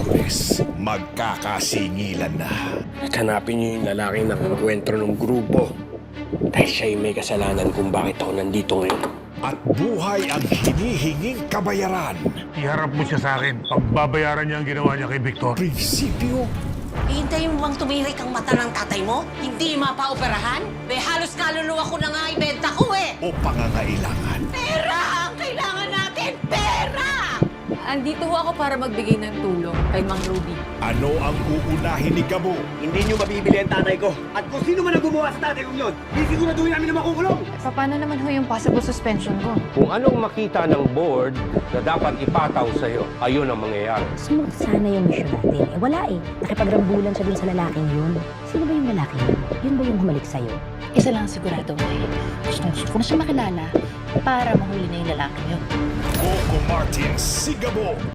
Lunes, magkakasingilan na. At hanapin niyo yung lalaking nakakwentro ng grupo. Dahil siya yung may kasalanan kung bakit ako nandito ngayon. At buhay ang hinihinging kabayaran. Iharap mo siya sa akin. Pagbabayaran niya ang ginawa niya kay Victor. Prinsipyo Hihintayin mo bang tumirik ang mata ng tatay mo? Hindi mapaoperahan? Halos kaluluwa ko na nga ibenta ko eh! o pangangailangan. Pera! Ang kailangan natin! Pera! Andito ho ako para magbigay ng tulong kay Mang Ruby. Ano ang uunahin ni Gabo? Hindi nyo mabibili ang tatay ko. At kung sino man ang gumawa sa tatay kong yun, sisiguraduhin namin na makukulong. Paano naman ho yung possible suspension ko? Kung anong makita ng board na dapat ipataw sa'yo, ayun ang mangyayari. Sumunod sana yung mission natin. Wala eh. Nakipagrambulan siya dun sa lalaking yun. Sino ba yung lalaki yun? Yun ba yung humalik sa'yo? Isa lang sigurado mo eh. Gusto ko na siya makilala para mahuli na yung lalaki yun. Coco Martin, si Gabo.